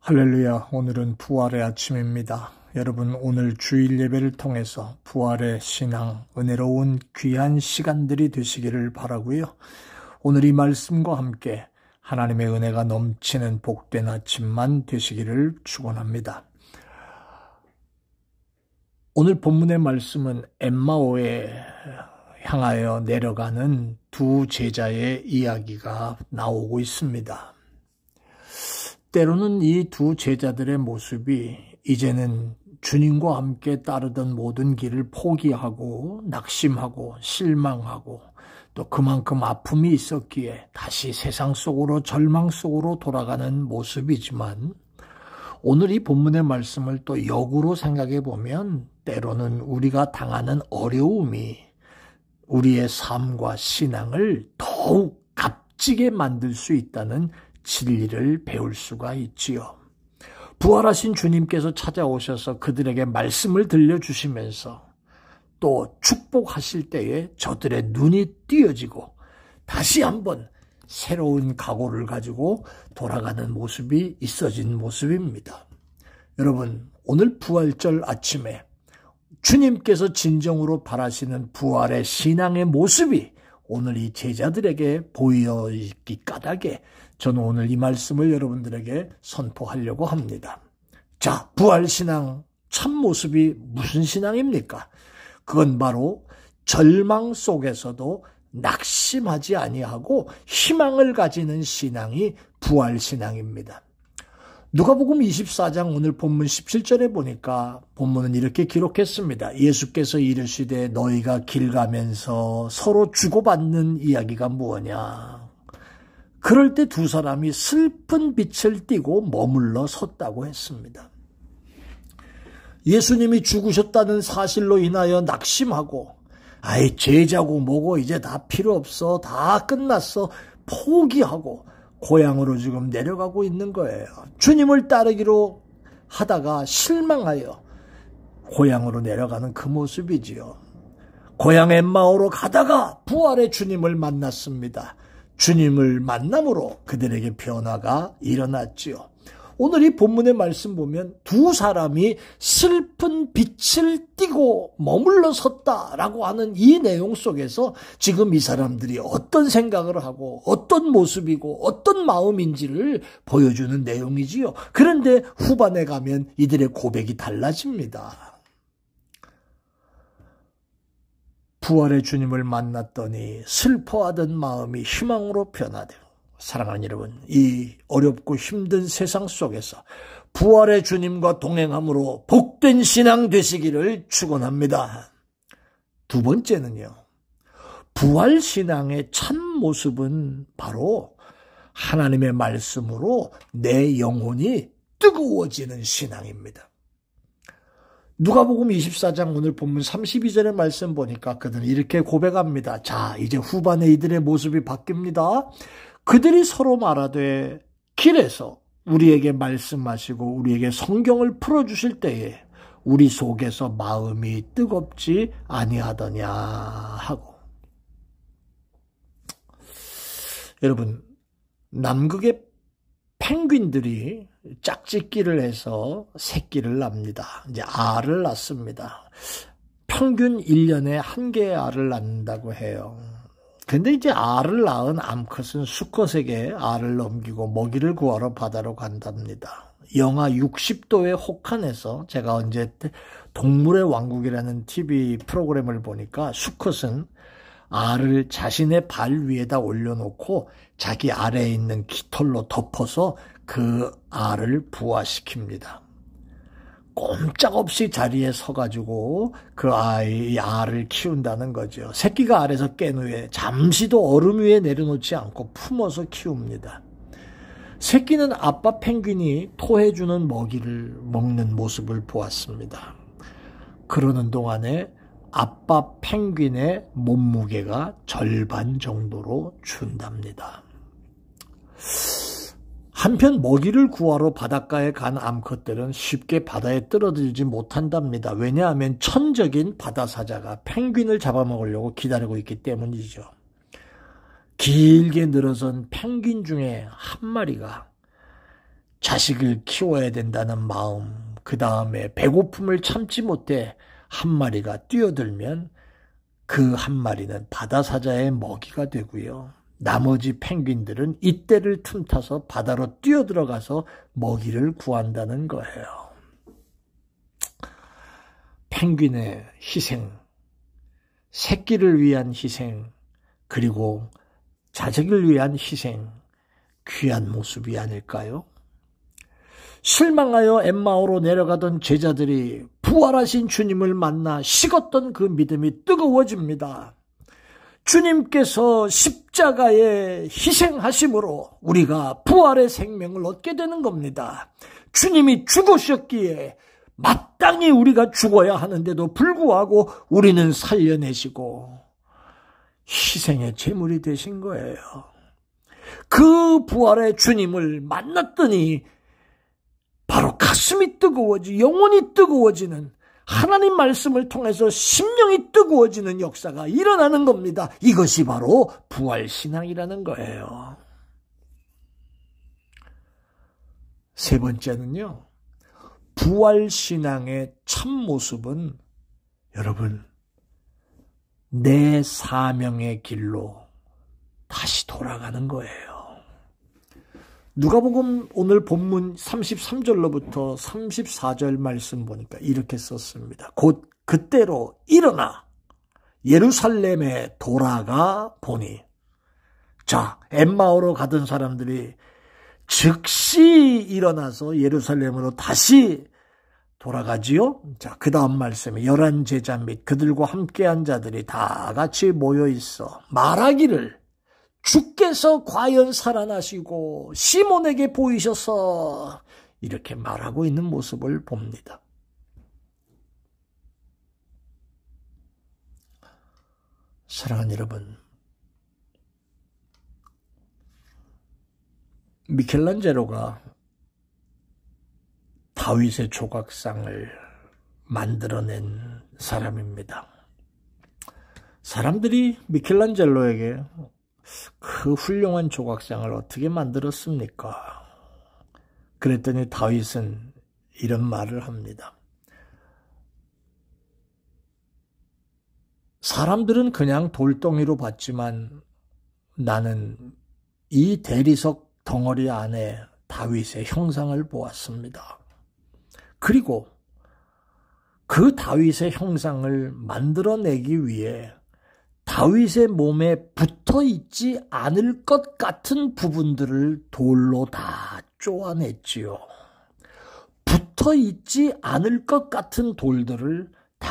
할렐루야. 오늘은 부활의 아침입니다. 여러분, 오늘 주일 예배를 통해서 부활의 신앙, 은혜로운 귀한 시간들이 되시기를 바라고요. 오늘 이 말씀과 함께 하나님의 은혜가 넘치는 복된 아침만 되시기를 축원합니다. 오늘 본문의 말씀은 엠마오에 향하여 내려가는 두 제자의 이야기가 나오고 있습니다. 때로는 이 두 제자들의 모습이 이제는 주님과 함께 따르던 모든 길을 포기하고 낙심하고 실망하고 또 그만큼 아픔이 있었기에 다시 세상 속으로 절망 속으로 돌아가는 모습이지만, 오늘 이 본문의 말씀을 또 역으로 생각해 보면 때로는 우리가 당하는 어려움이 우리의 삶과 신앙을 더욱 값지게 만들 수 있다는 진리를 배울 수가 있지요. 부활하신 주님께서 찾아오셔서 그들에게 말씀을 들려주시면서 또 축복하실 때에 저들의 눈이 띄어지고 다시 한번 새로운 각오를 가지고 돌아가는 모습이 있어진 모습입니다. 여러분, 오늘 부활절 아침에 주님께서 진정으로 바라시는 부활의 신앙의 모습이 오늘 이 제자들에게 보여있기 까닭에 저는 오늘 이 말씀을 여러분들에게 선포하려고 합니다. 자, 부활신앙 참모습이 무슨 신앙입니까? 그건 바로 절망 속에서도 낙심하지 아니하고 희망을 가지는 신앙이 부활신앙입니다. 누가복음 24장 오늘 본문 17절에 보니까 본문은 이렇게 기록했습니다. 예수께서 이르시되 너희가 길 가면서 서로 주고받는 이야기가 무엇냐? 그럴 때 두 사람이 슬픈 빛을 띠고 머물러 섰다고 했습니다. 예수님이 죽으셨다는 사실로 인하여 낙심하고 아이 제자고 뭐고 이제 다 필요 없어, 다 끝났어, 포기하고 고향으로 지금 내려가고 있는 거예요. 주님을 따르기로 하다가 실망하여 고향으로 내려가는 그 모습이지요. 고향 엠마오로 가다가 부활의 주님을 만났습니다. 주님을 만남으로 그들에게 변화가 일어났지요. 오늘 이 본문의 말씀 보면 두 사람이 슬픈 빛을 띠고 머물러 섰다라고 하는 이 내용 속에서 지금 이 사람들이 어떤 생각을 하고 어떤 모습이고 어떤 마음인지를 보여주는 내용이지요. 그런데 후반에 가면 이들의 고백이 달라집니다. 부활의 주님을 만났더니 슬퍼하던 마음이 희망으로 변화되고, 사랑하는 여러분, 이 어렵고 힘든 세상 속에서 부활의 주님과 동행함으로 복된 신앙 되시기를 축원합니다. 두 번째는요, 부활 신앙의 참 모습은 바로 하나님의 말씀으로 내 영혼이 뜨거워지는 신앙입니다. 누가복음 24장 오늘 본문 32절의 말씀 보니까 그들은 이렇게 고백합니다. 자, 이제 후반에 이들의 모습이 바뀝니다. 그들이 서로 말하되 길에서 우리에게 말씀하시고 우리에게 성경을 풀어주실 때에 우리 속에서 마음이 뜨겁지 아니하더냐 하고. 여러분, 남극의 펭귄들이 짝짓기를 해서 새끼를 납니다. 이제 알을 낳습니다. 평균 1년에 한 개의 알을 낳는다고 해요. 근데 이제 알을 낳은 암컷은 수컷에게 알을 넘기고 먹이를 구하러 바다로 간답니다. 영하 60도의 혹한에서 제가 언제 동물의 왕국이라는 TV 프로그램을 보니까 수컷은 알을 자신의 발 위에다 올려놓고 자기 아래에 있는 깃털로 덮어서 그 알을 부화시킵니다. 꼼짝없이 자리에 서가지고 그 알을 키운다는 거죠. 새끼가 알에서 깬 후에 잠시도 얼음 위에 내려놓지 않고 품어서 키웁니다. 새끼는 아빠 펭귄이 토해주는 먹이를 먹는 모습을 보았습니다. 그러는 동안에 아빠 펭귄의 몸무게가 절반 정도로 준답니다. 한편 먹이를 구하러 바닷가에 간 암컷들은 쉽게 바다에 떨어들지 못한답니다. 왜냐하면 천적인 바다사자가 펭귄을 잡아먹으려고 기다리고 있기 때문이죠. 길게 늘어선 펭귄 중에 한 마리가 자식을 키워야 된다는 마음, 그 다음에 배고픔을 참지 못해 한 마리가 뛰어들면 그 한 마리는 바다사자의 먹이가 되고요. 나머지 펭귄들은 이때를 틈타서 바다로 뛰어들어가서 먹이를 구한다는 거예요. 펭귄의 희생, 새끼를 위한 희생, 그리고 자식을 위한 희생, 귀한 모습이 아닐까요? 실망하여 엠마오로 내려가던 제자들이 부활하신 주님을 만나 식었던 그 믿음이 뜨거워집니다. 주님께서 십자가에 희생하심으로 우리가 부활의 생명을 얻게 되는 겁니다. 주님이 죽으셨기에 마땅히 우리가 죽어야 하는데도 불구하고 우리는 살려내시고 희생의 제물이 되신 거예요. 그 부활의 주님을 만났더니 바로 가슴이 뜨거워지, 영혼이 뜨거워지는, 하나님 말씀을 통해서 심령이 뜨거워지는 역사가 일어나는 겁니다. 이것이 바로 부활신앙이라는 거예요. 세 번째는요, 부활신앙의 참모습은 여러분, 내 사명의 길로 다시 돌아가는 거예요. 누가복음 오늘 본문 33절로부터 34절 말씀 보니까 이렇게 썼습니다. 곧 그때로 일어나 예루살렘에 돌아가 보니. 자, 엠마오로 가던 사람들이 즉시 일어나서 예루살렘으로 다시 돌아가지요. 자, 그 다음 말씀에 11 제자 및 그들과 함께한 자들이 다 같이 모여 있어 말하기를 주께서 과연 살아나시고 시몬에게 보이셔서 이렇게 말하고 있는 모습을 봅니다. 사랑하는 여러분, 미켈란젤로가 다윗의 조각상을 만들어낸 사람입니다. 사람들이 미켈란젤로에게 그 훌륭한 조각상을 어떻게 만들었습니까? 그랬더니 다윗은 이런 말을 합니다. 사람들은 그냥 돌덩이로 봤지만 나는 이 대리석 덩어리 안에 다윗의 형상을 보았습니다. 그리고 그 다윗의 형상을 만들어내기 위해 다윗의 몸에 붙어있지 않을 것 같은 부분들을 돌로 다 쪼아냈지요. 붙어있지 않을 것 같은 돌들을 다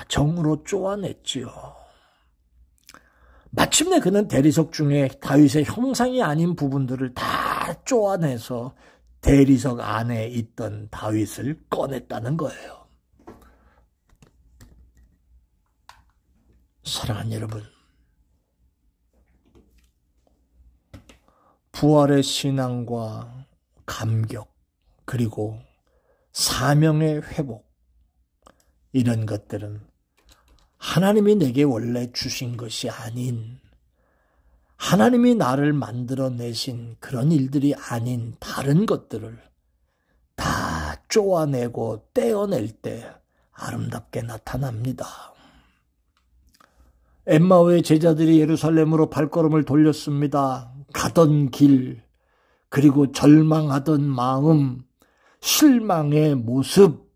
정으로 쪼아냈지요. 마침내 그는 대리석 중에 다윗의 형상이 아닌 부분들을 다 쪼아내서 대리석 안에 있던 다윗을 꺼냈다는 거예요. 사랑하는 여러분, 부활의 신앙과 감격, 그리고 사명의 회복, 이런 것들은 하나님이 내게 원래 주신 것이 아닌, 하나님이 나를 만들어내신 그런 일들이 아닌 다른 것들을 다 쪼아내고 떼어낼 때 아름답게 나타납니다. 엠마오의 제자들이 예루살렘으로 발걸음을 돌렸습니다. 가던 길, 그리고 절망하던 마음, 실망의 모습,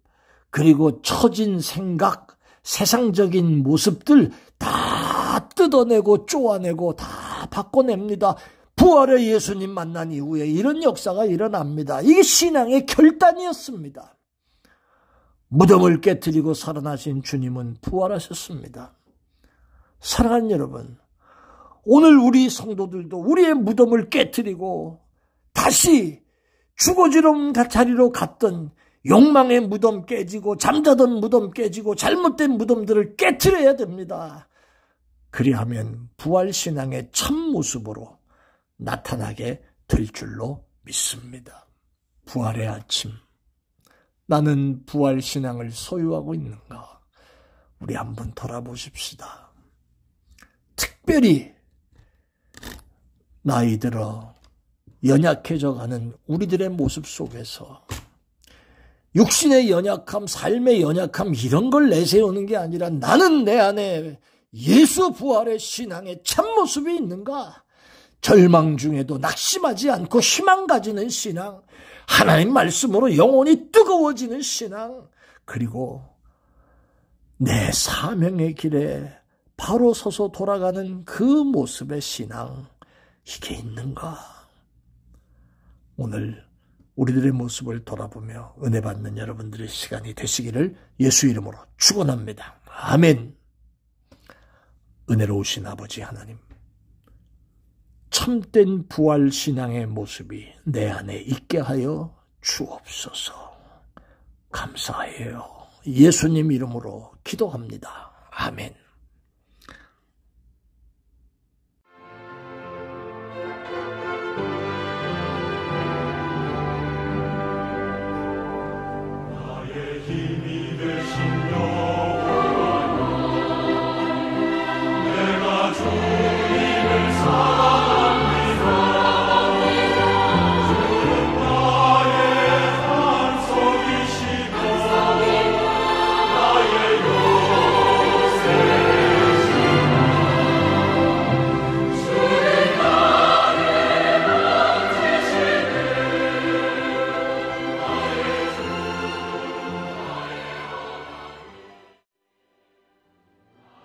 그리고 처진 생각, 세상적인 모습들 다 뜯어내고 쪼아내고 다 바꿔냅니다. 부활의 예수님 만난 이후에 이런 역사가 일어납니다. 이게 신앙의 결단이었습니다. 무덤을 깨뜨리고 살아나신 주님은 부활하셨습니다. 사랑하는 여러분, 오늘 우리 성도들도 우리의 무덤을 깨뜨리고 다시 죽어지는 자리로 갔던 욕망의 무덤 깨지고 잠자던 무덤 깨지고 잘못된 무덤들을 깨뜨려야 됩니다. 그리하면 부활신앙의 참모습으로 나타나게 될 줄로 믿습니다. 부활의 아침, 나는 부활신앙을 소유하고 있는가? 우리 한번 돌아보십시다. 특별히 나이 들어 연약해져가는 우리들의 모습 속에서 육신의 연약함, 삶의 연약함 이런 걸 내세우는 게 아니라 나는 내 안에 예수 부활의 신앙의 참모습이 있는가? 절망 중에도 낙심하지 않고 희망 가지는 신앙, 하나님 말씀으로 영혼이 뜨거워지는 신앙, 그리고 내 사명의 길에 바로 서서 돌아가는 그 모습의 신앙, 이게 있는가? 오늘 우리들의 모습을 돌아보며 은혜 받는 여러분들의 시간이 되시기를 예수 이름으로 축원합니다. 아멘. 은혜로우신 아버지 하나님, 참된 부활신앙의 모습이 내 안에 있게 하여 주옵소서. 감사해요. 예수님 이름으로 기도합니다. 아멘.